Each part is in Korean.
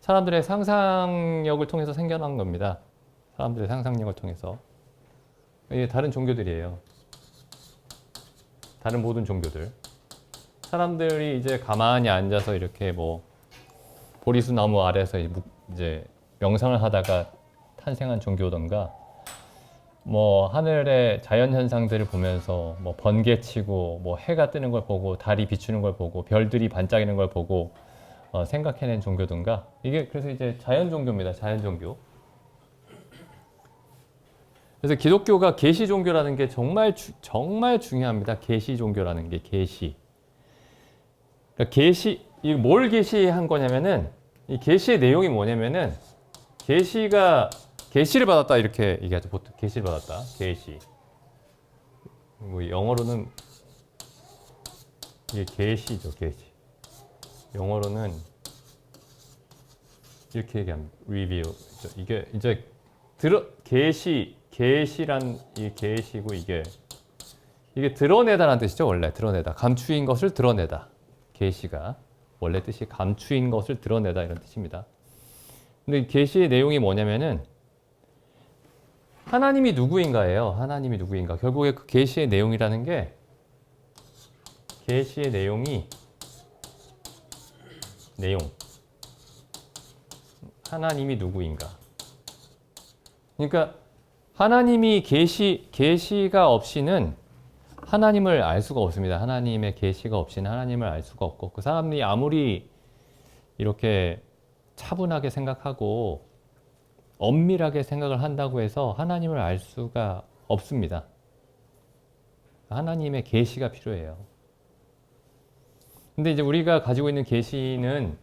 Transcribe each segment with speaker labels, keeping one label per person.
Speaker 1: 사람들의 상상력을 통해서 생겨난 겁니다. 사람들의 상상력을 통해서. 이게 다른 종교들이에요. 다른 모든 종교들. 사람들이 이제 가만히 앉아서 이렇게 뭐 보리수 나무 아래서 이제 명상을 하다가 탄생한 종교던가, 뭐 하늘의 자연 현상들을 보면서 뭐 번개치고 뭐 해가 뜨는 걸 보고 달이 비추는 걸 보고 별들이 반짝이는 걸 보고 생각해낸 종교든가. 이게 그래서 이제 자연 종교입니다. 자연 종교. 그래서 기독교가 계시 종교라는 게 정말 중요합니다. 계시 종교라는 게 계시. 그러니까 뭘 계시한 거냐면은, 이 계시의 내용이 뭐냐면은, 계시를 받았다 이렇게 얘기하죠. 보통 계시를 받았다. 계시. 뭐 영어로는 이게 계시죠. 계시. 영어로는 이렇게 얘기합니다. reveal. 이게 이제 계시란 이 계시고, 이게 드러내다라는 뜻이죠. 원래 드러내다. 감추인 것을 드러내다. 계시가 원래 뜻이 감추인 것을 드러내다 이런 뜻입니다. 근데 계시의 내용이 뭐냐면은 하나님이 누구인가예요. 하나님이 누구인가. 결국에 그 계시의 내용이라는 게, 계시의 내용. 하나님이 누구인가. 그러니까 하나님이 계시가 없이는 하나님을 알 수가 없습니다. 하나님의 계시가 없이는 하나님을 알 수가 없고, 그 사람이 아무리 이렇게 차분하게 생각하고 엄밀하게 생각을 한다고 해서 하나님을 알 수가 없습니다. 하나님의 계시가 필요해요. 근데 이제 우리가 가지고 있는 계시는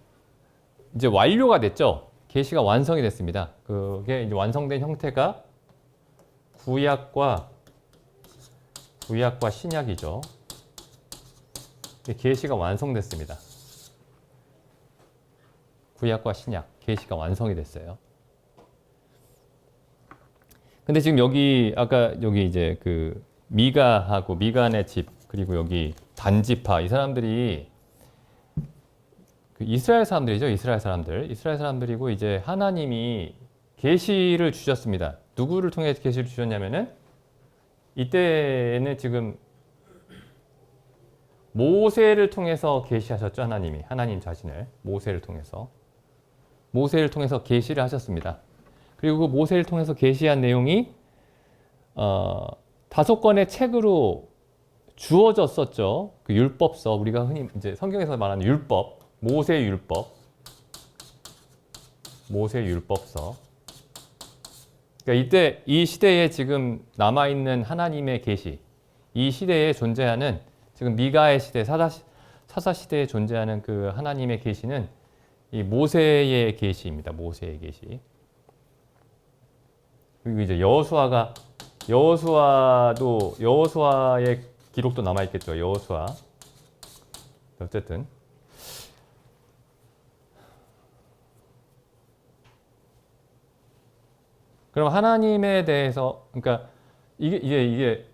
Speaker 1: 이제 완료가 됐죠. 계시가 완성이 됐습니다. 그게 이제 완성된 형태가 구약과 신약이죠. 계시가 완성됐습니다. 구약과 신약, 계시가 완성이 됐어요. 근데 지금 아까 여기 이제 그 미가하고 미간의 집, 그리고 여기 단지파, 이 사람들이 그 이스라엘 사람들이죠. 이스라엘 사람들이고, 이제 하나님이 계시를 주셨습니다. 누구를 통해 계시를 주셨냐면은, 이때는 지금 모세를 통해서 계시하셨죠. 하나님 자신을 모세를 통해서 계시를 하셨습니다. 그리고 그 모세를 통해서 계시한 내용이 5권의 책으로 주어졌었죠. 그 율법서, 우리가 흔히 이제 성경에서 말하는 율법, 모세 율법서. 그러니까 이 시대에 지금 남아있는 하나님의 계시, 이 시대에 존재하는, 지금 미가의 시대, 사사 시대에 존재하는 그 하나님의 계시는 이 모세의 계시입니다. 모세의 계시. 그리고 이제 여호수아의 기록도 남아있겠죠. 여호수아. 어쨌든. 그럼 하나님에 대해서, 그러니까 이게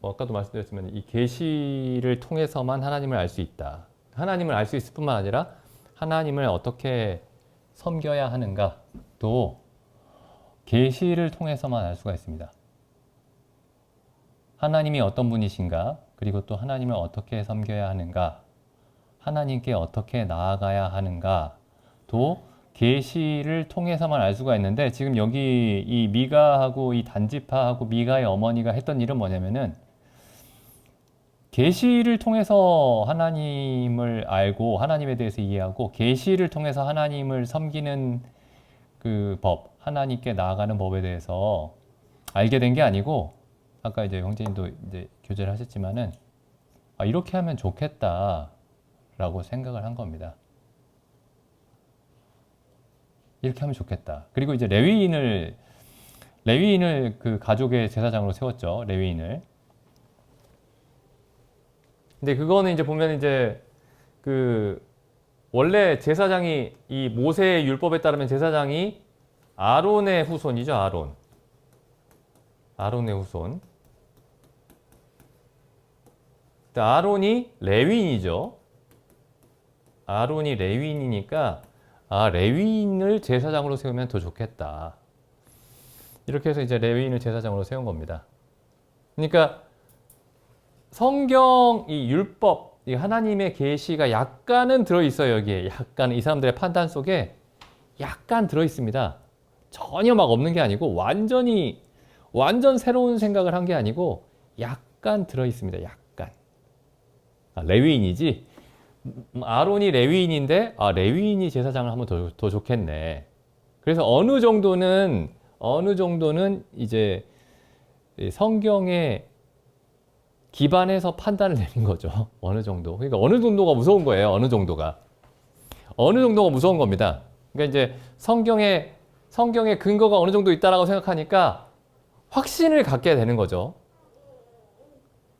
Speaker 1: 뭐 아까도 말씀드렸지만, 이 계시를 통해서만 하나님을 알 수 있다. 하나님을 알 수 있을 뿐만 아니라 하나님을 어떻게 섬겨야 하는가, 또 계시를 통해서만 알 수가 있습니다. 하나님이 어떤 분이신가, 그리고 또 하나님을 어떻게 섬겨야 하는가, 하나님께 어떻게 나아가야 하는가, 또 계시를 통해서만 알 수가 있는데, 지금 여기 이 미가하고 이 단지파하고 미가의 어머니가 했던 일은 뭐냐면은, 계시를 통해서 하나님을 알고 하나님에 대해서 이해하고, 계시를 통해서 하나님을 섬기는 그 법, 하나님께 나아가는 법에 대해서 알게 된 게 아니고, 아까 이제 형제님도 이제 교제를 하셨지만은, 이렇게 하면 좋겠다라고 생각을 한 겁니다. 이렇게 하면 좋겠다. 그리고 이제 레위인을 그 가족의 제사장으로 세웠죠. 레위인을. 근데 그거는 이제 보면 이제 그 원래 제사장이, 이 모세의 율법에 따르면 제사장이 아론의 후손이죠. 아론의 후손. 아론이 레위인이죠. 아론이 레위인이니까 아, 레위인을 제사장으로 세우면 더 좋겠다. 이렇게 해서 이제 레위인을 제사장으로 세운 겁니다. 그러니까 성경, 이 율법, 이 하나님의 계시가 약간은 들어있어요. 여기에 약간 이 사람들의 판단 속에 약간 들어있습니다. 전혀 막 없는 게 아니고 완전 새로운 생각을 한 게 아니고 약간 들어있습니다. 약간. 아, 레위인이지? 아론이 레위인인데 레위인이 제사장을 하면 더 좋겠네. 그래서 어느 정도는 이제 성경에 기반해서 판단을 내린 거죠. 어느 정도. 그러니까 어느 정도가 무서운 거예요. 어느 정도가 무서운 겁니다. 그러니까 이제 성경에 근거가 어느 정도 있다라고 생각하니까 확신을 갖게 되는 거죠.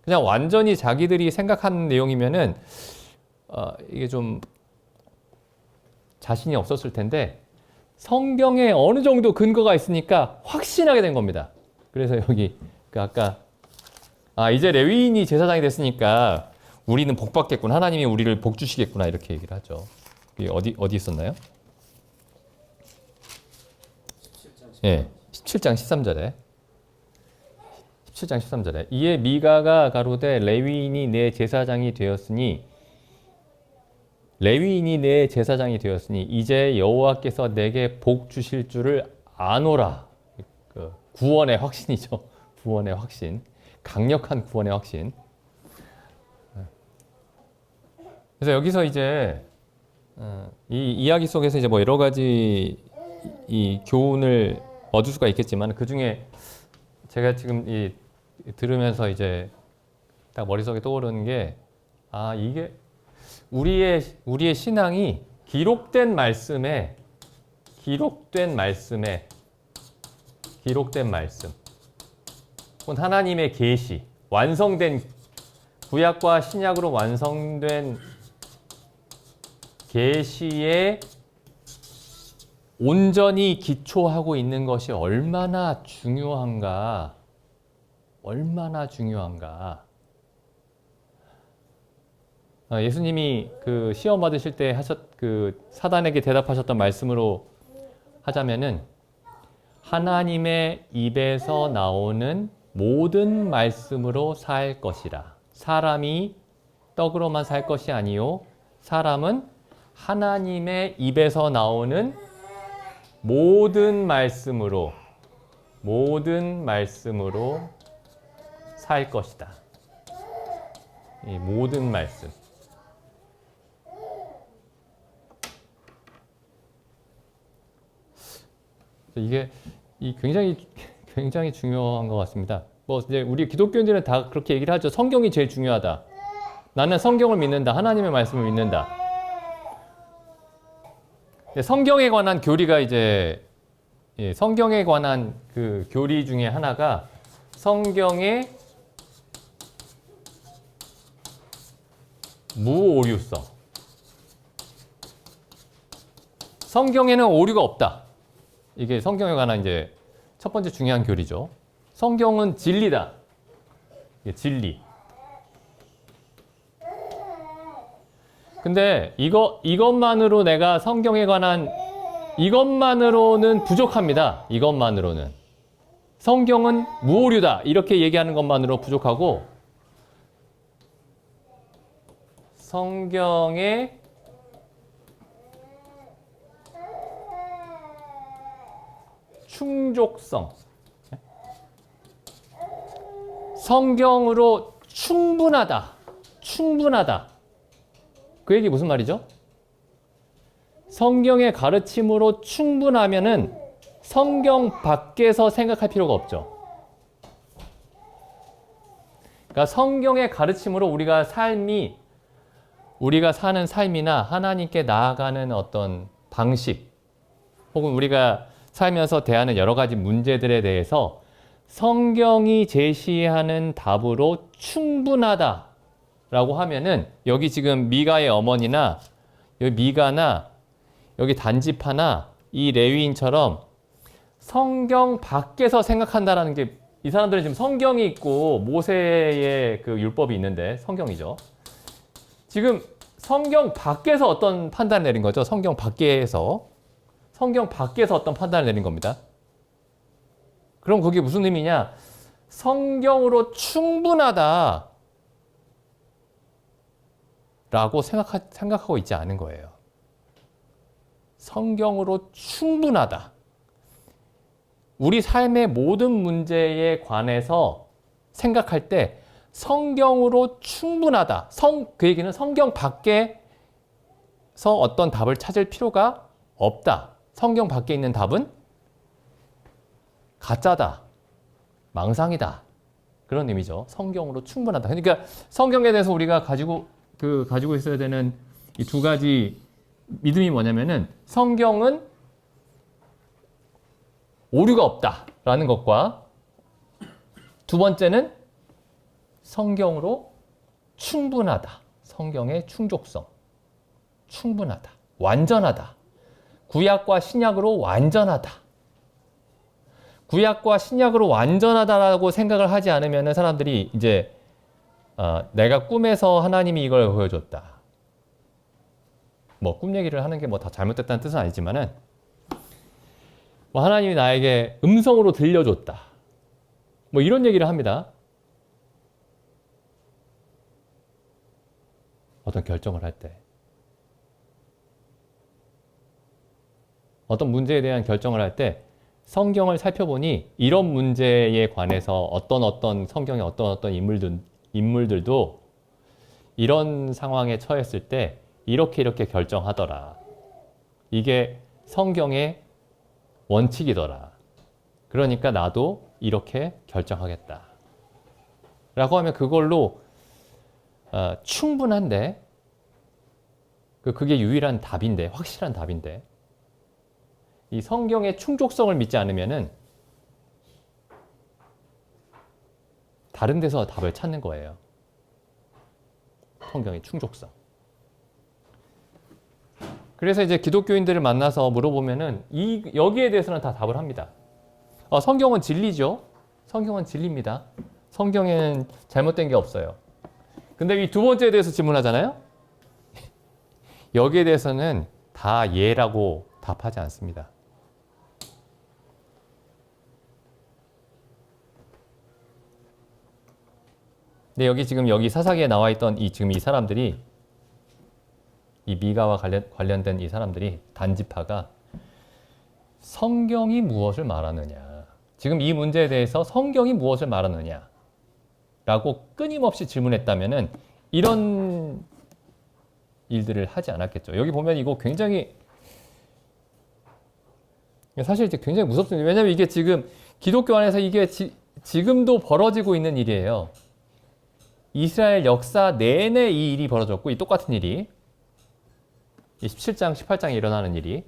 Speaker 1: 그냥 완전히 자기들이 생각하는 내용이면은 이게 좀 자신이 없었을 텐데 성경에 어느 정도 근거가 있으니까 확신하게 된 겁니다. 그래서 여기 아까 이제 레위인이 제사장이 됐으니까 우리는 복 받겠구나. 하나님이 우리를 복 주시겠구나. 이렇게 얘기를 하죠. 이게 어디 있었나요? 17장 13절에. 17장 13절에. 이에 미가가 가로되 레위인이 내 제사장이 되었으니 이제 여호와께서 내게 복 주실 줄을 아노라. 구원의 확신이죠. 구원의 확신. 강력한 구원의 확신. 그래서 여기서 이제 이 이야기 속에서 이제 뭐 여러 가지 이 교훈을 얻을 수가 있겠지만 그 중에 제가 지금 들으면서 이제 딱 머릿속에 떠오르는 게 이게 우리의 신앙이 기록된 말씀. 혹은 하나님의 계시, 완성된 구약과 신약으로 완성된 계시에 온전히 기초하고 있는 것이 얼마나 중요한가. 예수님이 그 시험 받으실 때 사단에게 대답하셨던 말씀으로 하자면은 하나님의 입에서 나오는 모든 말씀으로 살 것이라. 사람이 떡으로만 살 것이 아니요 사람은 하나님의 입에서 나오는 모든 말씀으로 살 것이다. 이 모든 말씀. 이게 굉장히 중요한 것 같습니다. 뭐 이제 우리 기독교인들은 다 그렇게 얘기를 하죠. 성경이 제일 중요하다. 나는 성경을 믿는다. 하나님의 말씀을 믿는다. 성경에 관한 교리가 이제 성경에 관한 그 교리 중에 하나가 성경의 무오류성. 성경에는 오류가 없다. 이게 성경에 관한 이제 첫 번째 중요한 교리죠. 성경은 진리다. 이게 진리. 근데 이것만으로 내가 성경에 관한 이것만으로는 부족합니다. 이것만으로는. 성경은 무오류다. 이렇게 얘기하는 것만으로 부족하고 성경의 충족성. 성경으로 충분하다. 그 얘기 무슨 말이죠? 성경의 가르침으로 충분하면은 성경 밖에서 생각할 필요가 없죠. 그러니까 성경의 가르침으로 우리가 사는 삶이나 하나님께 나아가는 어떤 방식 혹은 우리가 살면서 대하는 여러 가지 문제들에 대해서 성경이 제시하는 답으로 충분하다라고 하면은 여기 지금 미가의 어머니나 여기 미가나 여기 단지파나 이 레위인처럼 성경 밖에서 생각한다라는 게 이 사람들은 지금 성경이 있고 모세의 그 율법이 있는데 성경이죠. 지금 성경 밖에서 어떤 판단을 내린 거죠. 성경 밖에서 어떤 판단을 내린 겁니다. 그럼 그게 무슨 의미냐? 성경으로 충분하다 라고 생각하고 있지 않은 거예요. 성경으로 충분하다. 우리 삶의 모든 문제에 관해서 생각할 때 성경으로 충분하다. 그 얘기는 성경 밖에서 어떤 답을 찾을 필요가 없다. 성경 밖에 있는 답은 가짜다. 망상이다. 그런 의미죠. 성경으로 충분하다. 그러니까 성경에 대해서 우리가 가지고 있어야 되는 이 두 가지 믿음이 뭐냐면은 성경은 오류가 없다라는 것과 두 번째는 성경으로 충분하다. 성경의 충족성. 충분하다. 완전하다. 구약과 신약으로 완전하다. 구약과 신약으로 완전하다라고 생각을 하지 않으면 사람들이 이제 내가 꿈에서 하나님이 이걸 보여줬다. 뭐 꿈 얘기를 하는 게 뭐 다 잘못됐다는 뜻은 아니지만은 뭐 하나님이 나에게 음성으로 들려줬다. 뭐 이런 얘기를 합니다. 어떤 결정을 할 때. 어떤 문제에 대한 결정을 할 때 성경을 살펴보니 이런 문제에 관해서 어떤 성경의 어떤 인물들도 이런 상황에 처했을 때 이렇게 결정하더라. 이게 성경의 원칙이더라. 그러니까 나도 이렇게 결정하겠다. 라고 하면 그걸로 충분한데 그게 유일한 답인데, 확실한 답인데 이 성경의 충족성을 믿지 않으면은 다른 데서 답을 찾는 거예요. 성경의 충족성. 그래서 이제 기독교인들을 만나서 물어보면은 여기에 대해서는 다 답을 합니다. 성경은 진리죠. 성경은 진리입니다. 성경에는 잘못된 게 없어요. 근데 이 두 번째에 대해서 질문하잖아요. 여기에 대해서는 다 예라고 답하지 않습니다. 근데 여기 사사기에 나와 있던 지금 이 사람들이 이 미가와 관련된 이 사람들이 단지파가 성경이 무엇을 말하느냐. 지금 이 문제에 대해서 성경이 무엇을 말하느냐. 라고 끊임없이 질문했다면은 이런 일들을 하지 않았겠죠. 여기 보면 이거 굉장히 사실 이제 굉장히 무섭습니다. 왜냐하면 이게 지금 기독교 안에서 이게 지금도 벌어지고 있는 일이에요. 이스라엘 역사 내내 이 일이 벌어졌고 이 똑같은 일이 17장, 18장에 일어나는 일이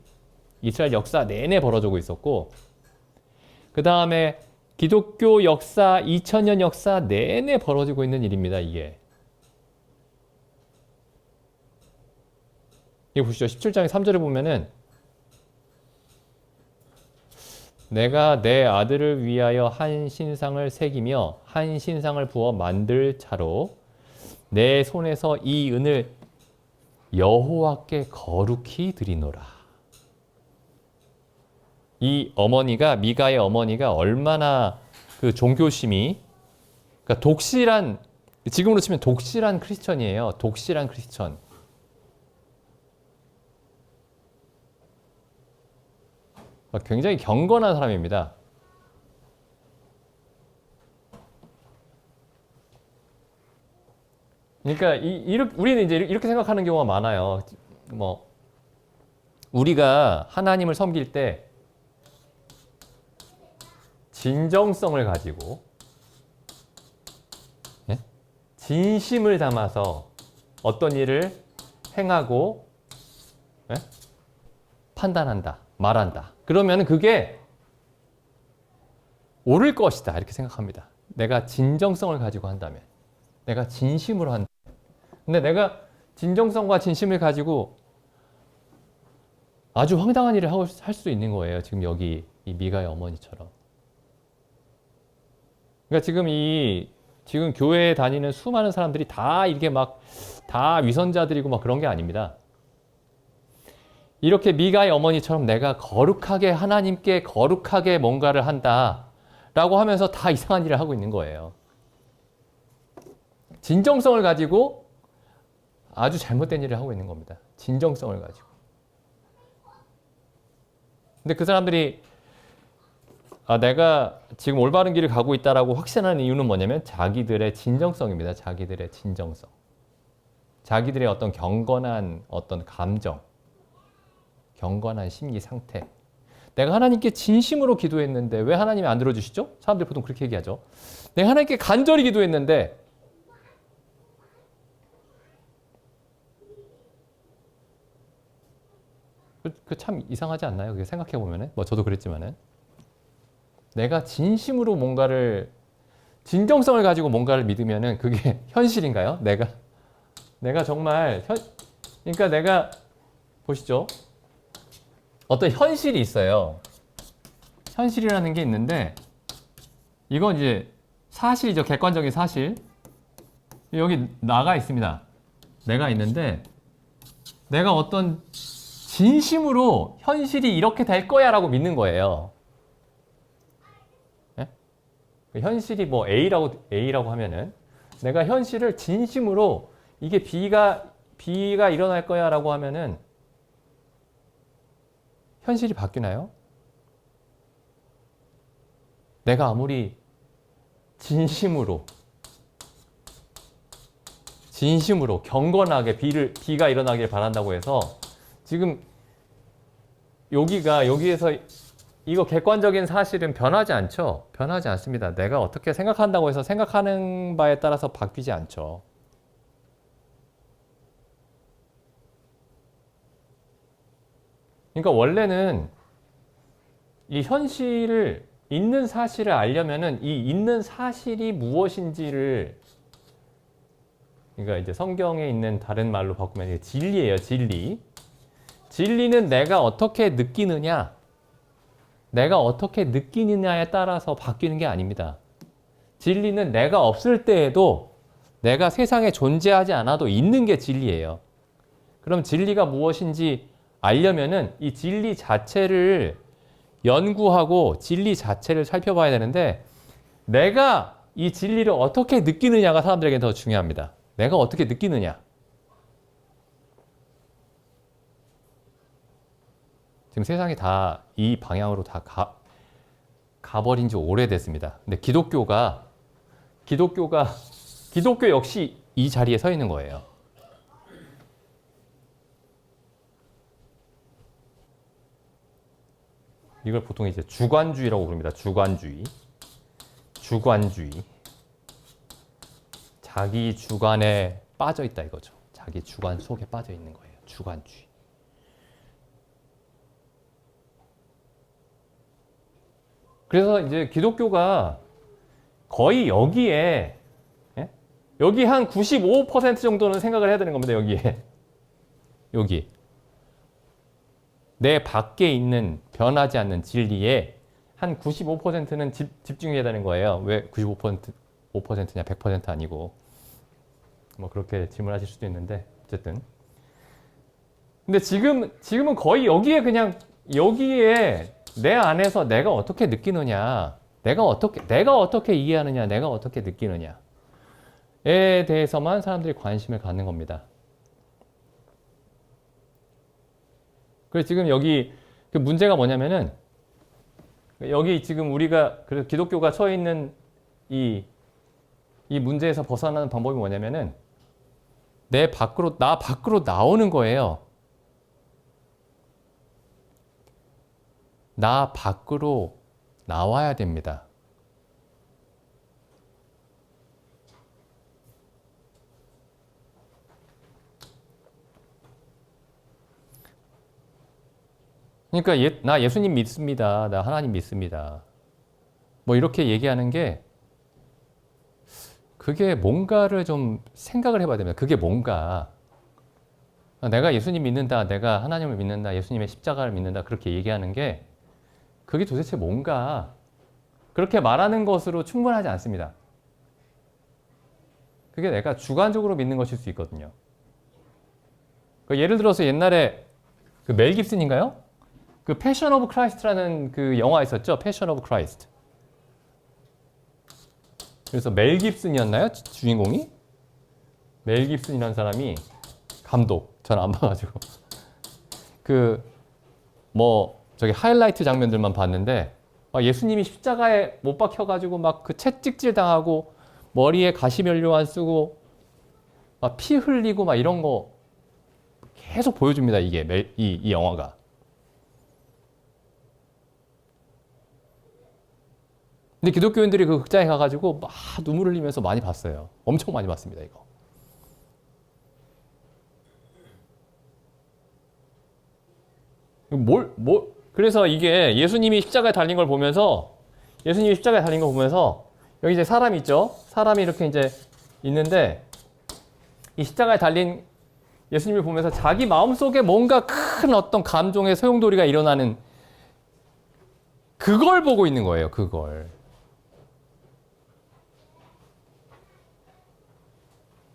Speaker 1: 이스라엘 역사 내내 벌어지고 있었고 그 다음에 기독교 역사, 2000년 역사 내내 벌어지고 있는 일입니다. 이게. 이거 보시죠. 17장의 3절에 보면은 내가 내 아들을 위하여 한 신상을 새기며 한 신상을 부어 만들 자로 내 손에서 이 은을 여호와께 거룩히 드리노라. 이 어머니가 미가의 어머니가 얼마나 그 종교심이 그러니까 독실한 지금으로 치면 독실한 크리스천이에요. 독실한 크리스천. 굉장히 경건한 사람입니다. 그러니까 우리는 이제 이렇게 생각하는 경우가 많아요. 뭐 우리가 하나님을 섬길 때 진정성을 가지고 진심을 담아서 어떤 일을 행하고 판단한다, 말한다. 그러면 그게 옳을 것이다 이렇게 생각합니다. 내가 진정성을 가지고 한다면, 내가 진심으로 한다. 근데 내가 진정성과 진심을 가지고 아주 황당한 일을 할 수 있는 거예요. 지금 여기 이 미가의 어머니처럼. 그러니까 지금 이 지금 교회에 다니는 수많은 사람들이 다 이게 막 다 위선자들이고 막 그런 게 아닙니다. 이렇게 미가의 어머니처럼 내가 거룩하게 하나님께 거룩하게 뭔가를 한다라고 하면서 다 이상한 일을 하고 있는 거예요. 진정성을 가지고 아주 잘못된 일을 하고 있는 겁니다. 진정성을 가지고. 근데 그 사람들이 내가 지금 올바른 길을 가고 있다라고 확신하는 이유는 뭐냐면 자기들의 진정성입니다. 자기들의 진정성. 자기들의 어떤 경건한 어떤 감정, 경건한 심리 상태. 내가 하나님께 진심으로 기도했는데 왜 하나님이 안 들어주시죠? 사람들이 보통 그렇게 얘기하죠. 내가 하나님께 간절히 기도했는데 그 참 이상하지 않나요? 그게 생각해 보면은 뭐 저도 그랬지만은 내가 진심으로 뭔가를 진정성을 가지고 뭔가를 믿으면은 그게 현실인가요? 내가 정말 그러니까 내가 보시죠. 어떤 현실이 있어요. 현실이라는 게 있는데 이건 이제 사실이죠. 객관적인 사실. 여기 나가 있습니다. 내가 있는데 내가 어떤 진심으로 현실이 이렇게 될 거야 라고 믿는 거예요. 예? 현실이 뭐 A라고 하면은 내가 현실을 진심으로 이게 B가 일어날 거야 라고 하면은 현실이 바뀌나요? 내가 아무리 진심으로 경건하게 B가 일어나길 바란다고 해서 지금 여기에서 이거 객관적인 사실은 변하지 않죠? 변하지 않습니다. 내가 어떻게 생각한다고 해서 생각하는 바에 따라서 바뀌지 않죠. 그러니까 원래는 이 현실을 있는 사실을 알려면은 이 있는 사실이 무엇인지를 그러니까 이제 성경에 있는 다른 말로 바꾸면 이게 진리예요, 진리. 진리는 내가 어떻게 느끼느냐, 에 따라서 바뀌는 게 아닙니다. 진리는 내가 없을 때에도 내가 세상에 존재하지 않아도 있는 게 진리예요. 그럼 진리가 무엇인지 알려면은 이 진리 자체를 연구하고 진리 자체를 살펴봐야 되는데 내가 이 진리를 어떻게 느끼느냐가 사람들에게 더 중요합니다. 내가 어떻게 느끼느냐. 지금 세상이 다 이 방향으로 다 가버린 지 오래됐습니다. 근데 기독교 역시 이 자리에 서 있는 거예요. 이걸 보통 이제 주관주의라고 부릅니다. 주관주의. 자기 주관에 빠져 있다 이거죠. 자기 주관 속에 빠져 있는 거예요. 주관주의. 그래서 이제 기독교가 거의 여기에 여기 한 95% 정도는 생각을 해야 되는 겁니다. 여기 내 밖에 있는 변하지 않는 진리에 한 95%는 집중해야 되는 거예요. 왜 95%냐 100% 아니고 뭐 그렇게 질문하실 수도 있는데 어쨌든 근데 지금은 거의 여기에 내 안에서 내가 어떻게 느끼느냐, 내가 어떻게 이해하느냐, 내가 어떻게 느끼느냐에 대해서만 사람들이 관심을 갖는 겁니다. 그래서 지금 여기 그 문제가 뭐냐면은 여기 지금 우리가 그래서 기독교가 처해 있는 이 문제에서 벗어나는 방법이 뭐냐면은 나 밖으로 나오는 거예요. 나 밖으로 나와야 됩니다. 그러니까 나 예수님 믿습니다. 나 하나님 믿습니다. 뭐 이렇게 얘기하는 게 그게 뭔가를 좀 생각을 해봐야 됩니다. 그게 뭔가 내가 예수님 믿는다, 내가 하나님을 믿는다, 예수님의 십자가를 믿는다 그렇게 얘기하는 게 그게 도대체 뭔가 그렇게 말하는 것으로 충분하지 않습니다. 그게 내가 주관적으로 믿는 것일 수 있거든요. 예를 들어서 옛날에 그 멜 깁슨인가요? 그 패션 오브 크라이스트라는 그 영화 있었죠? 패션 오브 크라이스트. 그래서 멜 깁슨이었나요? 주인공이? 멜 깁슨이라는 사람이 감독. 저는 안 봐가지고. 저기 하이라이트 장면들만 봤는데 막 예수님이 십자가에 못 박혀가지고 막 그 채찍질 당하고 머리에 가시면류관 쓰고 막 피 흘리고 막 이런 거 계속 보여줍니다. 이 영화가. 근데 기독교인들이 그 극장에 가가지고 막 눈물 흘리면서 많이 봤어요. 엄청 많이 봤습니다, 이거. 그래서 이게 예수님이 십자가에 달린 걸 보면서, 여기 이제 사람이 있죠? 사람이 이렇게 이제 있는데, 이 십자가에 달린 예수님을 보면서 자기 마음속에 뭔가 큰 어떤 감정의 소용돌이가 일어나는 그걸 보고 있는 거예요, 그걸.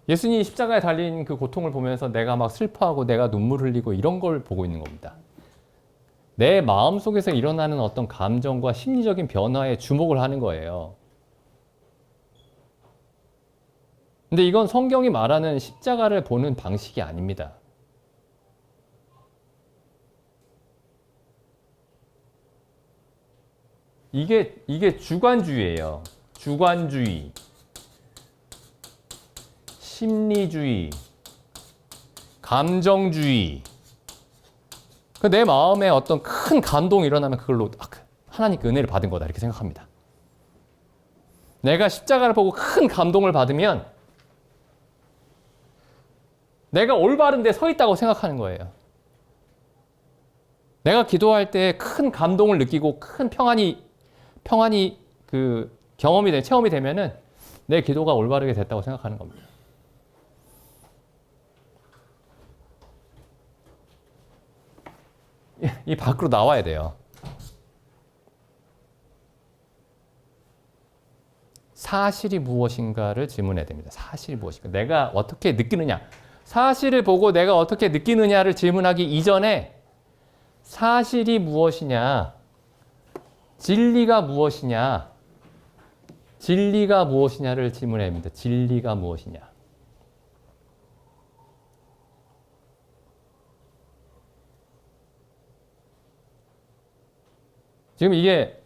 Speaker 1: 예수님이 십자가에 달린 그 고통을 보면서 내가 막 슬퍼하고 내가 눈물 흘리고 이런 걸 보고 있는 겁니다. 내 마음속에서 일어나는 어떤 감정과 심리적인 변화에 주목을 하는 거예요. 근데 이건 성경이 말하는 십자가를 보는 방식이 아닙니다. 이게 주관주의예요. 주관주의. 심리주의, 감정주의. 내 마음에 어떤 큰 감동이 일어나면 그걸로 하나님께 은혜를 받은 거다 이렇게 생각합니다. 내가 십자가를 보고 큰 감동을 받으면 내가 올바른 데 서 있다고 생각하는 거예요. 내가 기도할 때 큰 감동을 느끼고 큰 평안이 그 체험이 되면은 내 기도가 올바르게 됐다고 생각하는 겁니다. 이 밖으로 나와야 돼요. 사실이 무엇인가를 질문해야 됩니다. 사실이 무엇인가? 내가 어떻게 느끼느냐? 사실을 보고 내가 어떻게 느끼느냐를 질문하기 이전에 사실이 무엇이냐? 진리가 무엇이냐? 진리가 무엇이냐를 질문해야 합니다. 진리가 무엇이냐? 지금 이게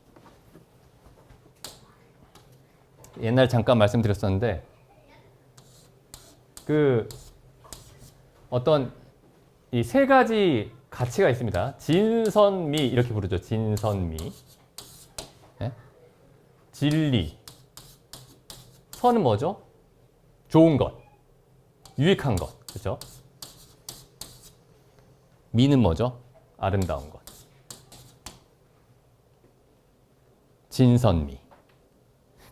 Speaker 1: 옛날 잠깐 말씀드렸었는데 그 어떤 이 세 가지 가치가 있습니다. 진선미 이렇게 부르죠. 진선미. 네? 진리. 선은 뭐죠? 좋은 것. 유익한 것. 그렇죠? 미는 뭐죠? 아름다운 것. 진선미.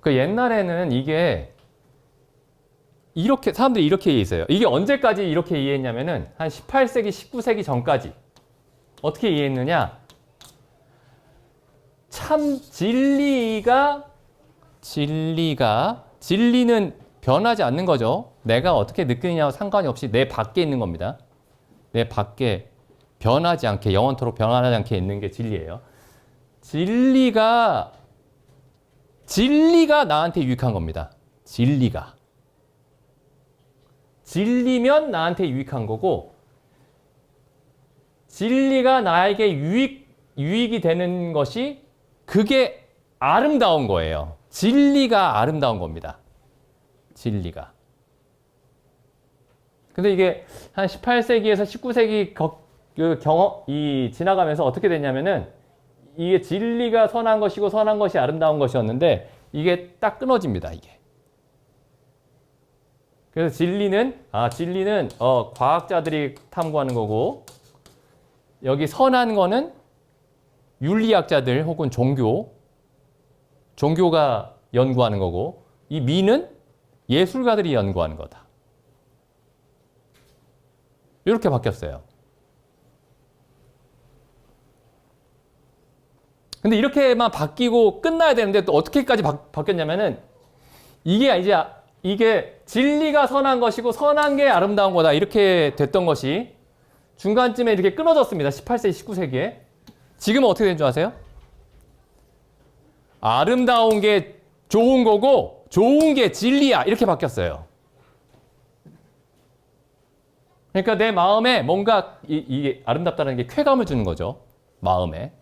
Speaker 1: 그 옛날에는 이게 이렇게 사람들이 이렇게 이해했어요. 이게 언제까지 이렇게 이해했냐면은 한 18세기, 19세기 전까지 어떻게 이해했느냐? 참 진리는 변하지 않는 거죠. 내가 어떻게 느끼느냐와 상관이 없이 내 밖에 있는 겁니다. 내 밖에 변하지 않게 영원토록 변하지 않게 있는 게 진리예요. 진리가 나한테 유익한 겁니다. 진리면 나한테 유익한 거고 진리가 나에게 유익이 되는 것이 그게 아름다운 거예요. 진리가 아름다운 겁니다. 진리가. 근데 이게 한 18세기에서 19세기 지나가면서 어떻게 됐냐면은 이게 진리가 선한 것이고 선한 것이 아름다운 것이었는데 이게 딱 끊어집니다. 이게. 그래서 진리는 과학자들이 탐구하는 거고 여기 선한 거는 윤리학자들 혹은 종교가 연구하는 거고 이 미는 예술가들이 연구하는 거다. 이렇게 바뀌었어요. 근데 이렇게만 바뀌고 끝나야 되는데 또 어떻게까지 바뀌었냐면은 이게 이제 이게 진리가 선한 것이고 선한 게 아름다운 거다. 이렇게 됐던 것이 중간쯤에 이렇게 끊어졌습니다. 18세기, 19세기에. 지금은 어떻게 된 줄 아세요? 아름다운 게 좋은 거고 좋은 게 진리야. 이렇게 바뀌었어요. 그러니까 내 마음에 뭔가 이게 아름답다는 게 쾌감을 주는 거죠. 마음에.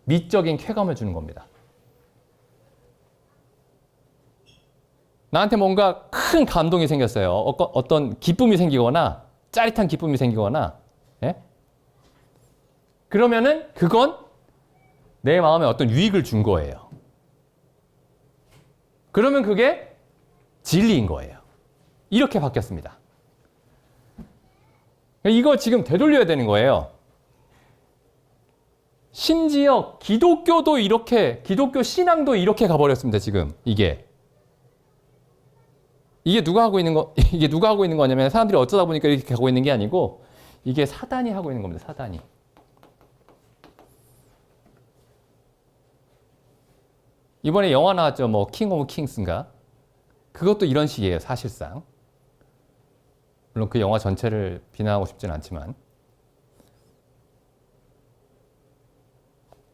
Speaker 1: 미적인 쾌감을 주는 겁니다. 나한테 뭔가 큰 감동이 생겼어요. 어떤 기쁨이 생기거나 짜릿한 기쁨이 생기거나, 예? 그러면은 그건 내 마음에 어떤 유익을 준 거예요. 그러면 그게 진리인 거예요. 이렇게 바뀌었습니다. 이거 지금 되돌려야 되는 거예요. 심지어 기독교도 이렇게, 기독교 신앙도 이렇게 가버렸습니다, 지금. 이게 누가 하고 있는 이게 누가 하고 있는 거냐면 사람들이 어쩌다 보니까 이렇게 가고 있는 게 아니고 이게 사단이 하고 있는 겁니다, 사단이. 이번에 영화 나왔죠, 뭐, 킹 오브 킹스인가? 그것도 이런 식이에요, 사실상. 물론 그 영화 전체를 비난하고 싶지는 않지만.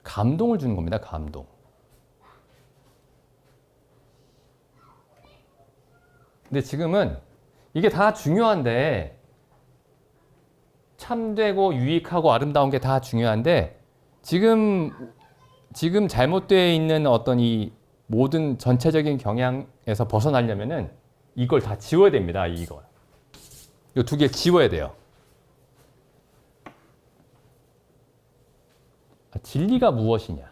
Speaker 1: 감동을 주는 겁니다, 감동. 근데 지금은 이게 다 중요한데, 참되고 유익하고 아름다운 게 다 중요한데, 지금 잘못되어 있는 어떤 이 모든 전체적인 경향에서 벗어나려면은 이걸 다 지워야 됩니다, 이거. 이 두 개 지워야 돼요. 진리가 무엇이냐?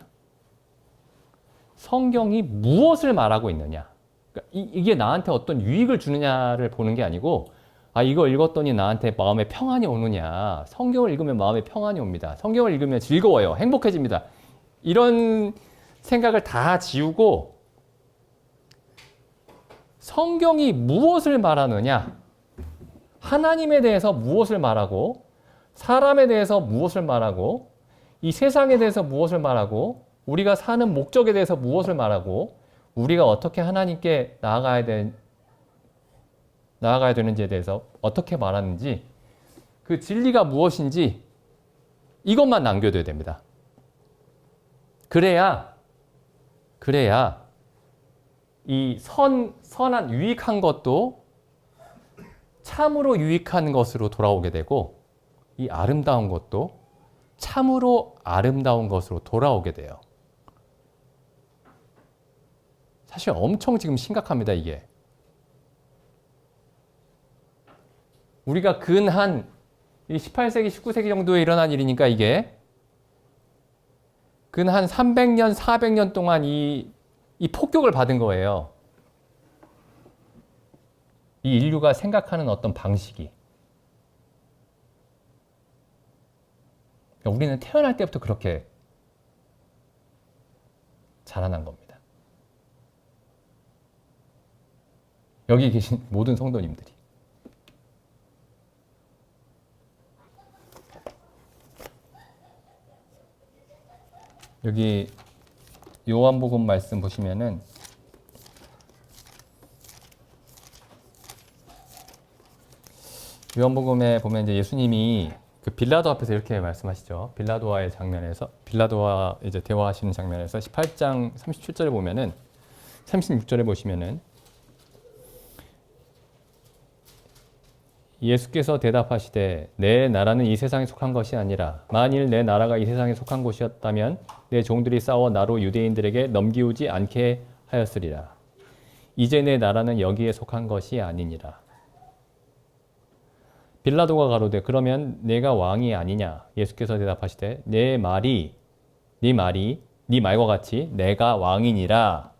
Speaker 1: 성경이 무엇을 말하고 있느냐? 그러니까 이게 나한테 어떤 유익을 주느냐를 보는 게 아니고, 이거 읽었더니 나한테 마음에 평안이 오느냐? 성경을 읽으면 마음에 평안이 옵니다. 성경을 읽으면 즐거워요. 행복해집니다. 이런 생각을 다 지우고 성경이 무엇을 말하느냐? 하나님에 대해서 무엇을 말하고, 사람에 대해서 무엇을 말하고, 이 세상에 대해서 무엇을 말하고, 우리가 사는 목적에 대해서 무엇을 말하고, 우리가 어떻게 하나님께 나아가야 되는지에 대해서 어떻게 말하는지, 그 진리가 무엇인지 이것만 남겨둬야 됩니다. 그래야 이 선한 유익한 것도 참으로 유익한 것으로 돌아오게 되고, 이 아름다운 것도 참으로 아름다운 것으로 돌아오게 돼요. 사실 엄청 지금 심각합니다, 이게. 우리가 근한 18세기, 19세기 정도에 일어난 일이니까 이게 근한 300년, 400년 동안 이 폭격을 받은 거예요. 이 인류가 생각하는 어떤 방식이. 그러니까 우리는 태어날 때부터 그렇게 자라난 겁니다. 여기 계신 모든 성도님들이. 여기 요한복음 말씀 보시면은 요한복음에 보면 이제 예수님이 그 빌라도 앞에서 이렇게 말씀하시죠. 빌라도와의 장면에서, 빌라도와 이제 대화하시는 장면에서 18장 37절에 보면은, 36절에 보시면은 예수께서 대답하시되 내 나라는 이 세상에 속한 것이 아니라 만일 내 나라가 이 세상에 속한 곳이었다면 내 종들이 싸워 나로 유대인들에게 넘기우지 않게 하였으리라. 이제 내 나라는 여기에 속한 것이 아니니라. 빌라도가 가로되 그러면 내가 왕이 아니냐? 예수께서 대답하시되 네 말과 같이 내가 왕이니라.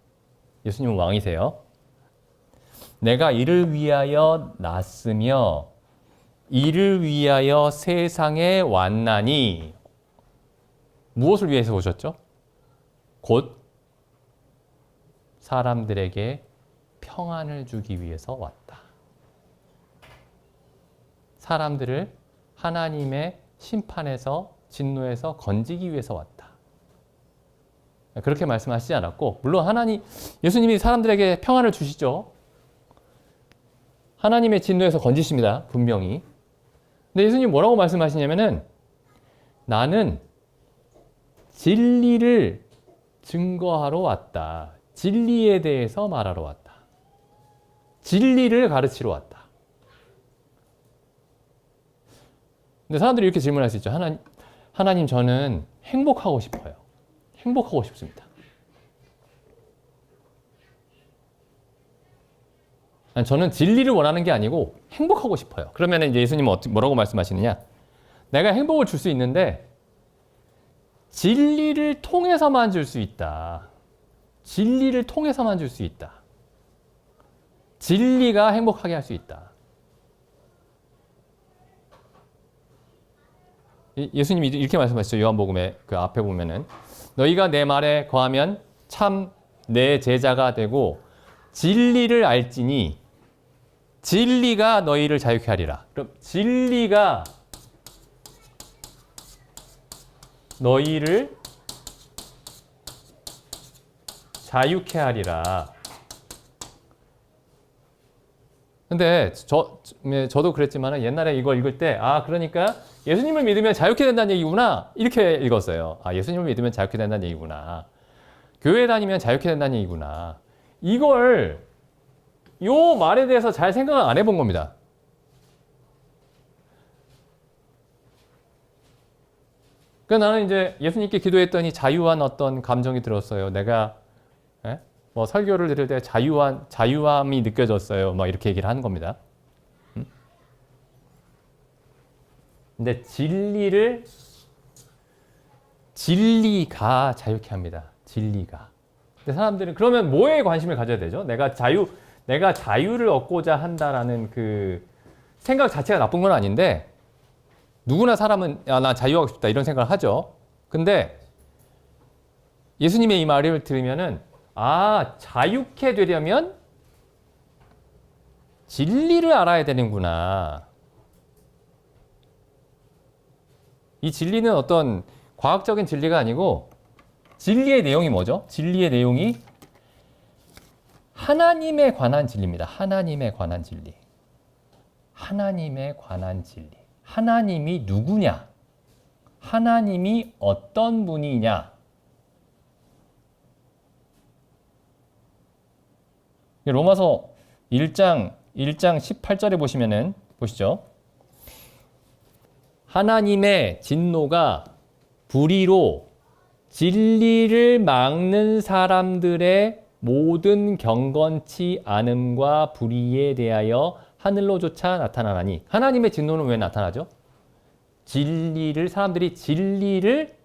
Speaker 1: 예수님은 왕이세요. 내가 이를 위하여 났으며 이를 위하여 세상에 왔나니. 무엇을 위해서 오셨죠? 곧 사람들에게 평안을 주기 위해서 왔다. 사람들을 하나님의 심판에서, 진노에서 건지기 위해서 왔다. 그렇게 말씀하시지 않았고, 물론 예수님이 사람들에게 평안을 주시죠. 하나님의 진노에서 건지십니다. 분명히. 근데 예수님 뭐라고 말씀하시냐면은 나는 진리를 증거하러 왔다. 진리에 대해서 말하러 왔다. 진리를 가르치러 왔다. 근데 사람들이 이렇게 질문할 수 있죠. 하나님 저는 행복하고 싶어요. 행복하고 싶습니다. 저는 진리를 원하는 게 아니고 행복하고 싶어요. 그러면 이제 예수님은 뭐라고 말씀하시느냐? 내가 행복을 줄 수 있는데 진리를 통해서만 줄 수 있다. 진리를 통해서만 줄 수 있다. 진리가 행복하게 할 수 있다. 예수님이 이렇게 말씀하시죠. 요한복음에 그 앞에 보면은 너희가 내 말에 거하면 참 내 제자가 되고 진리를 알지니 진리가 너희를 자유케 하리라. 그럼 진리가 너희를 자유케 하리라. 근데 저도 그랬지만 옛날에 이걸 읽을 때 그러니까 예수님을 믿으면 자유케 된다는 얘기구나 이렇게 읽었어요. 예수님을 믿으면 자유케 된다는 얘기구나. 교회 다니면 자유케 된다는 얘기구나. 이걸 요 말에 대해서 잘 생각을 안 해본 겁니다. 그러니까 나는 이제 예수님께 기도했더니 자유한 어떤 감정이 들었어요. 내가 뭐 설교를 들을 때 자유함이 느껴졌어요. 막 이렇게 얘기를 하는 겁니다. 근데 진리가 자유케 합니다. 진리가. 근데 사람들은 그러면 뭐에 관심을 가져야 되죠? 내가 자유를 얻고자 한다라는 그 생각 자체가 나쁜 건 아닌데 누구나 사람은 나 자유하고 싶다 이런 생각을 하죠. 근데 예수님의 이 말을 들으면은 자유케 되려면 진리를 알아야 되는구나. 이 진리는 어떤 과학적인 진리가 아니고 진리의 내용이 뭐죠? 진리의 내용이 하나님에 관한 진리입니다. 하나님에 관한 진리. 하나님에 관한 진리. 하나님이 누구냐? 하나님이 어떤 분이냐? 로마서 1장 18절에 보시면은 보시죠. 하나님의 진노가 불의로 진리를 막는 사람들의 모든 경건치 않음과 불의에 대하여 하늘로조차 나타나나니. 하나님의 진노는 왜 나타나죠? 사람들이 진리를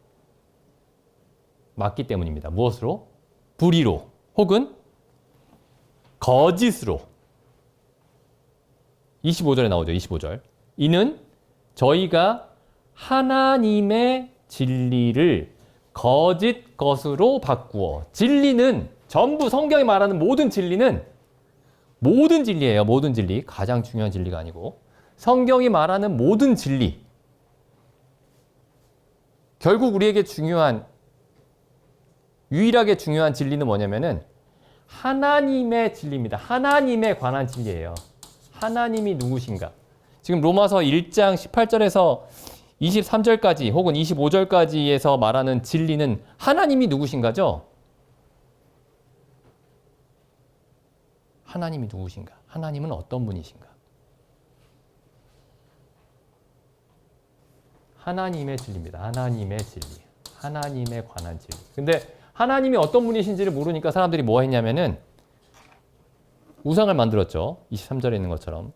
Speaker 1: 막기 때문입니다. 무엇으로? 불의로 혹은 거짓으로. 25절에 나오죠. 25절. 이는 저희가 하나님의 진리를 거짓 것으로 바꾸어. 진리는 전부 성경이 말하는 모든 진리는 모든 진리예요. 모든 진리. 가장 중요한 진리가 아니고 성경이 말하는 모든 진리. 결국 우리에게 유일하게 중요한 진리는 뭐냐면은 하나님의 진리입니다. 하나님에 관한 진리예요. 하나님이 누구신가? 지금 로마서 1장 18절에서 23절까지 혹은 25절까지에서 말하는 진리는 하나님이 누구신가죠? 하나님이 누구신가? 하나님은 어떤 분이신가? 하나님의 진리입니다. 하나님의 진리. 하나님에 관한 진리. 근데 하나님이 어떤 분이신지를 모르니까 사람들이 뭐 했냐면은 우상을 만들었죠. 23절에 있는 것처럼.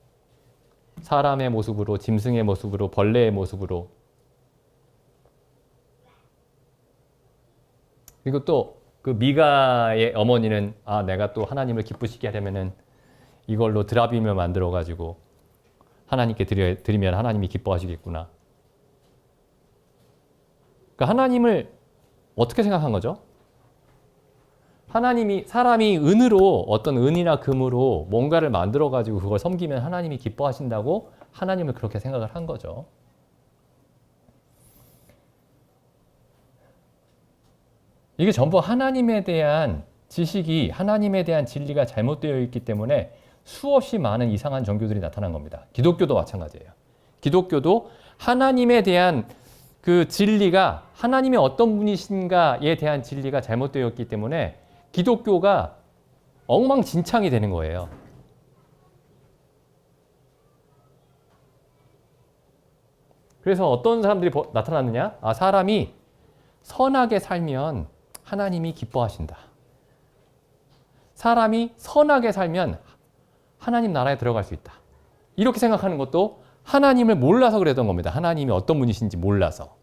Speaker 1: 사람의 모습으로, 짐승의 모습으로, 벌레의 모습으로. 그리고 또 그 미가의 어머니는 내가 또 하나님을 기쁘시게 하려면은 이걸로 드라빔을 만들어 가지고 하나님께 드리면 하나님이 기뻐하시겠구나. 그러니까 하나님을 어떻게 생각한 거죠? 사람이 은으로 어떤 은이나 금으로 뭔가를 만들어 가지고 그걸 섬기면 하나님이 기뻐하신다고 하나님을 그렇게 생각을 한 거죠. 이게 전부 하나님에 대한 지식이, 하나님에 대한 진리가 잘못되어 있기 때문에 수없이 많은 이상한 종교들이 나타난 겁니다. 기독교도 마찬가지예요. 기독교도 하나님에 대한 그 진리가 하나님이 어떤 분이신가에 대한 진리가 잘못되었기 때문에 기독교가 엉망진창이 되는 거예요. 그래서 어떤 사람들이 나타났느냐? 아, 사람이 선하게 살면 하나님이 기뻐하신다. 사람이 선하게 살면 하나님 나라에 들어갈 수 있다. 이렇게 생각하는 것도 하나님을 몰라서 그랬던 겁니다. 하나님이 어떤 분이신지 몰라서.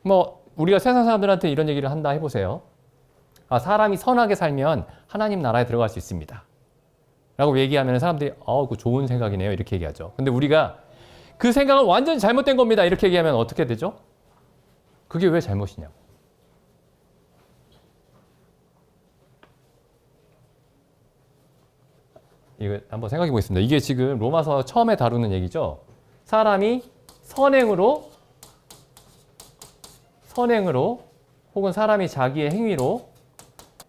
Speaker 1: 뭐 우리가 세상 사람들한테 이런 얘기를 한다 해보세요. 아, 사람이 선하게 살면 하나님 나라에 들어갈 수 있습니다. 라고 얘기하면 사람들이 그거 좋은 생각이네요. 이렇게 얘기하죠. 근데 우리가 그 생각은 완전히 잘못된 겁니다. 이렇게 얘기하면 어떻게 되죠? 그게 왜 잘못이냐고. 이거 한번 생각해 보겠습니다. 이게 지금 로마서 처음에 다루는 얘기죠. 사람이 선행으로 혹은 사람이 자기의 행위로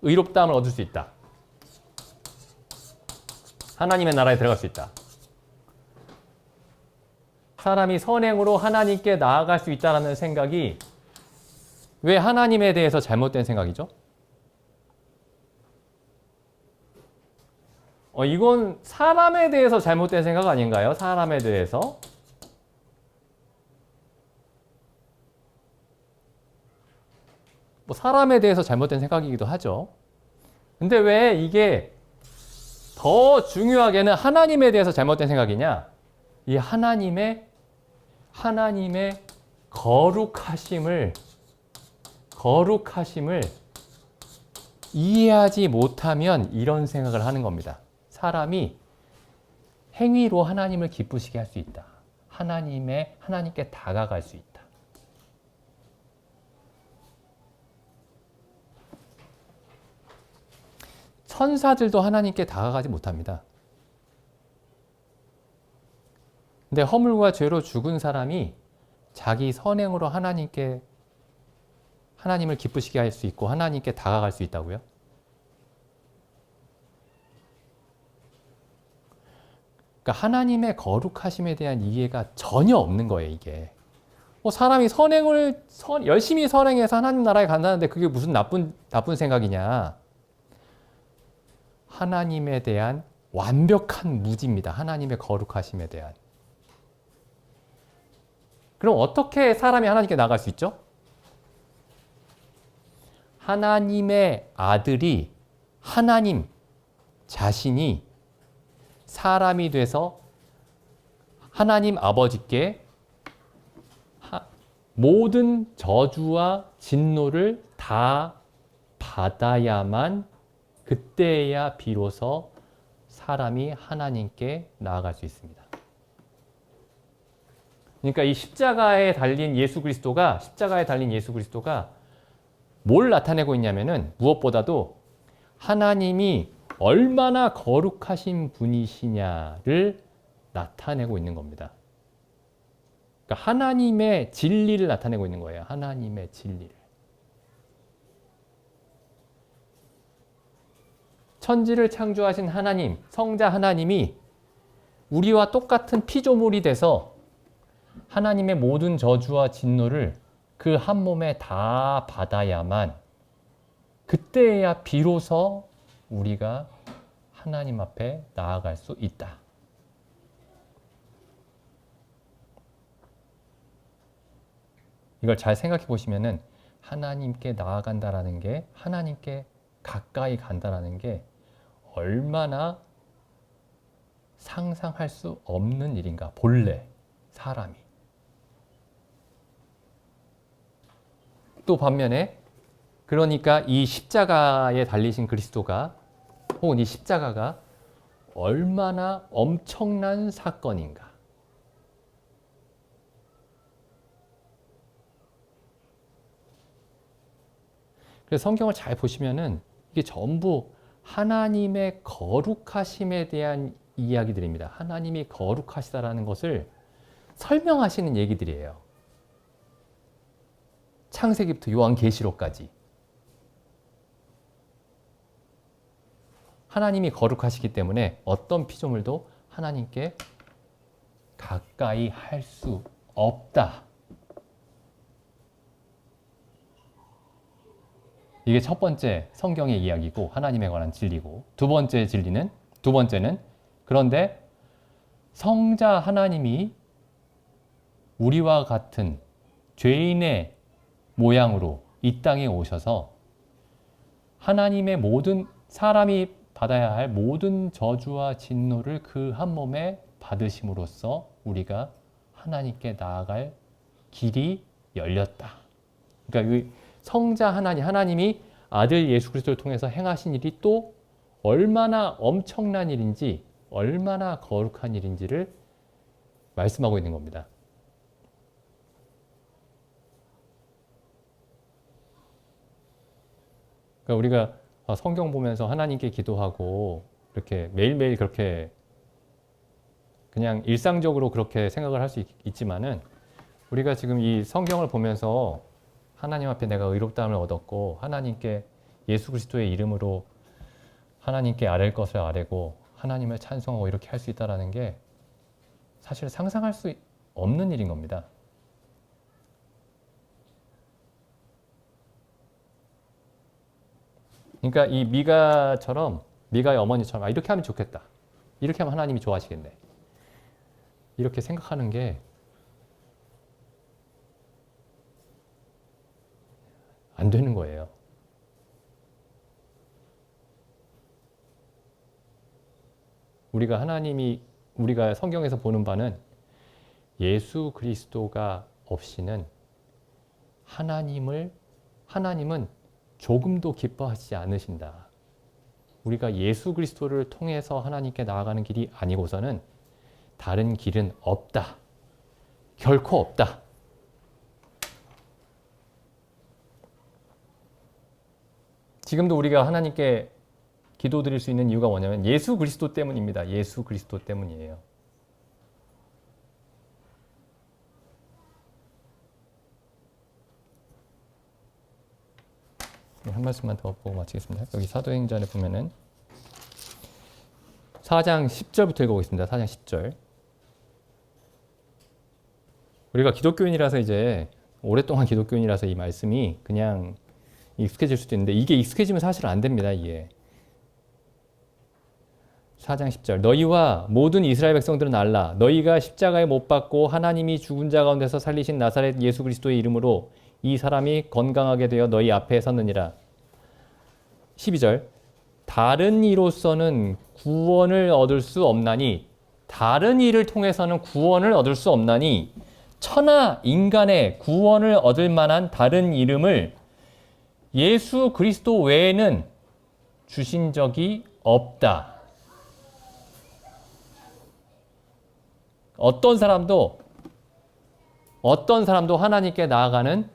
Speaker 1: 의롭다함을 얻을 수 있다. 하나님의 나라에 들어갈 수 있다. 사람이 선행으로 하나님께 나아갈 수 있다는 생각이 왜 하나님에 대해서 잘못된 생각이죠? 이건 사람에 대해서 잘못된 생각 아닌가요? 사람에 대해서? 뭐 사람에 대해서 잘못된 생각이기도 하죠. 근데 왜 이게 더 중요하게는 하나님에 대해서 잘못된 생각이냐? 이 하나님의 거룩하심을 이해하지 못하면 이런 생각을 하는 겁니다. 사람이 행위로 하나님을 기쁘시게 할 수 있다. 하나님께 다가갈 수 있다. 천사들도 하나님께 다가가지 못합니다. 근데 허물과 죄로 죽은 사람이 자기 선행으로 하나님을 기쁘시게 할 수 있고 하나님께 다가갈 수 있다고요? 그러니까 하나님의 거룩하심에 대한 이해가 전혀 없는 거예요, 이게. 사람이 열심히 선행해서 하나님 나라에 간다는데 그게 무슨 나쁜 생각이냐. 하나님에 대한 완벽한 무지입니다. 하나님의 거룩하심에 대한. 그럼 어떻게 사람이 하나님께 나갈 수 있죠? 하나님의 아들이 하나님 자신이 사람이 돼서 하나님 아버지께 모든 저주와 진노를 다 받아야만 그때야 비로소 사람이 하나님께 나아갈 수 있습니다. 그러니까 이 십자가에 달린 예수 그리스도가 뭘 나타내고 있냐면은 무엇보다도 하나님이 얼마나 거룩하신 분이시냐를 나타내고 있는 겁니다. 그러니까 하나님의 진리를 나타내고 있는 거예요. 하나님의 진리를. 천지를 창조하신 하나님, 성자 하나님이 우리와 똑같은 피조물이 돼서 하나님의 모든 저주와 진노를 그 한 몸에 다 받아야만 그때야 비로소 우리가 하나님 앞에 나아갈 수 있다. 이걸 잘 생각해 보시면은 하나님께 나아간다라는 게, 하나님께 가까이 간다라는 게 얼마나 상상할 수 없는 일인가. 본래 사람이. 또 반면에 그러니까 이 십자가에 달리신 그리스도가 혹은 이 십자가가 얼마나 엄청난 사건인가. 그래서 성경을 잘 보시면은 이게 전부 하나님의 거룩하심에 대한 이야기들입니다. 하나님이 거룩하시다라는 것을 설명하시는 얘기들이에요. 창세기부터 요한계시록까지. 하나님이 거룩하시기 때문에 어떤 피조물도 하나님께 가까이 할 수 없다. 이게 첫 번째 성경의 이야기고 하나님에 관한 진리고, 두 번째는 그런데 성자 하나님이 우리와 같은 죄인의 모양으로 이 땅에 오셔서 하나님의 모든 사람이 받아야 할 모든 저주와 진노를 그 한 몸에 받으심으로써 우리가 하나님께 나아갈 길이 열렸다. 그러니까 이 성자 하나님이 아들 예수 그리스도를 통해서 행하신 일이 또 얼마나 엄청난 일인지, 얼마나 거룩한 일인지를 말씀하고 있는 겁니다. 그러니까 우리가 성경 보면서 하나님께 기도하고 이렇게 매일매일 그렇게 그냥 일상적으로 그렇게 생각을 할 수 있지만은, 우리가 지금 이 성경을 보면서 하나님 앞에 내가 의롭다함을 얻었고 하나님께 예수 그리스도의 이름으로 하나님께 아랠 것을 아뢰고 하나님을 찬송하고 이렇게 할 수 있다는 게 사실 상상할 수 없는 일인 겁니다. 그러니까 이 미가의 어머니처럼 이렇게 하면 좋겠다. 이렇게 하면 하나님이 좋아하시겠네. 이렇게 생각하는 게 안 되는 거예요. 우리가 성경에서 보는 바는 예수 그리스도가 없이는 하나님은 조금도 기뻐하지 않으신다. 우리가 예수 그리스도를 통해서 하나님께 나아가는 길이 아니고서는 다른 길은 없다. 결코 없다. 지금도 우리가 하나님께 기도드릴 수 있는 이유가 뭐냐면 예수 그리스도 때문입니다. 예수 그리스도 때문이에요. 한 말씀만 더 보고 마치겠습니다. 여기 사도행전에 보면은 4장 10절부터 읽어보겠습니다. 4장 10절. 우리가 기독교인이라서 이제 오랫동안 기독교인이라서 이 말씀이 그냥 익숙해질 수도 있는데 이게 익숙해지면 사실 안 됩니다. 이게 4장 10절. 너희와 모든 이스라엘 백성들은 알라. 너희가 십자가에 못 박고 하나님이 죽은 자 가운데서 살리신 나사렛 예수 그리스도의 이름으로 이 사람이 건강하게 되어 너희 앞에 섰느니라. 12절. 다른 이로서는 구원을 얻을 수 없나니, 다른 일을 통해서는 구원을 얻을 수 없나니 천하 인간의 구원을 얻을 만한 다른 이름을 예수 그리스도 외에는 주신 적이 없다. 어떤 사람도 하나님께 나아가는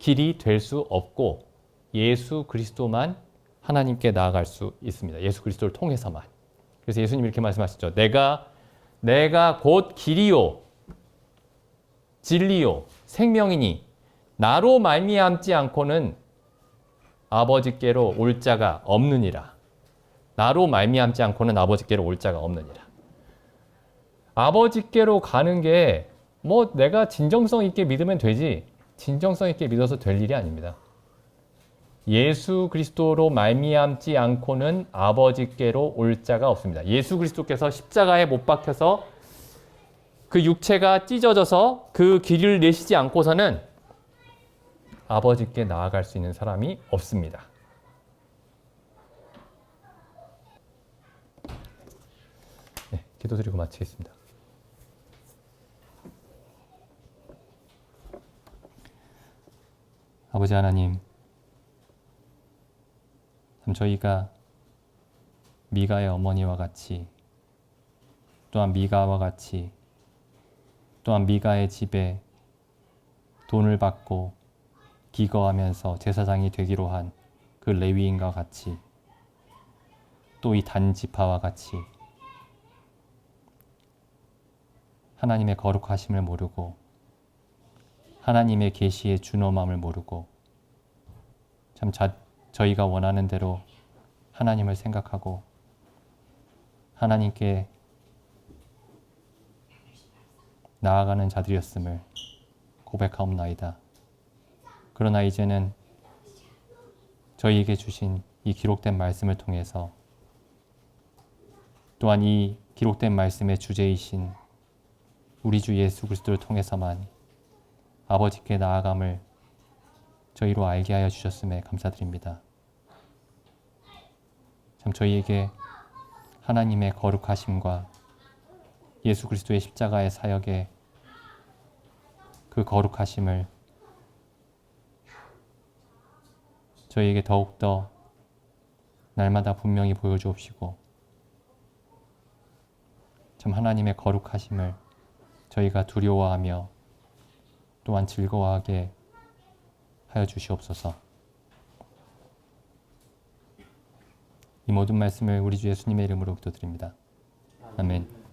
Speaker 1: 길이 될 수 없고 예수 그리스도만 하나님께 나아갈 수 있습니다. 예수 그리스도를 통해서만. 그래서 예수님 이렇게 말씀하시죠. 내가 곧 길이요 진리요 생명이니 나로 말미암지 않고는 아버지께로 올 자가 없느니라. 나로 말미암지 않고는 아버지께로 올 자가 없느니라. 아버지께로 가는 게 뭐 내가 진정성 있게 믿으면 되지, 진정성 있게 믿어서 될 일이 아닙니다. 예수 그리스도로 말미암지 않고는 아버지께로 올 자가 없습니다. 예수 그리스도께서 십자가에 못 박혀서 그 육체가 찢어져서 그 길을 내시지 않고서는 아버지께 나아갈 수 있는 사람이 없습니다. 네, 기도드리고 마치겠습니다. 아버지 하나님, 저희가 미가의 어머니와 같이, 또한 미가와 같이, 또한 미가의 집에 돈을 받고 기거하면서 제사장이 되기로 한 그 레위인과 같이, 또 이 단지파와 같이 하나님의 거룩하심을 모르고 하나님의 계시의 준엄함을 모르고 참 저희가 원하는 대로 하나님을 생각하고 하나님께 나아가는 자들이었음을 고백하옵나이다. 그러나 이제는 저희에게 주신 이 기록된 말씀을 통해서 또한 이 기록된 말씀의 주제이신 우리 주 예수 그리스도를 통해서만 아버지께 나아감을 저희로 알게 하여 주셨음에 감사드립니다. 참 저희에게 하나님의 거룩하심과 예수 그리스도의 십자가의 사역의 그 거룩하심을 저희에게 더욱더 날마다 분명히 보여주옵시고 참 하나님의 거룩하심을 저희가 두려워하며 또한 즐거워하게 하여 주시옵소서. 이 모든 말씀을 우리 주 예수님의 이름으로 기도드립니다. 아멘.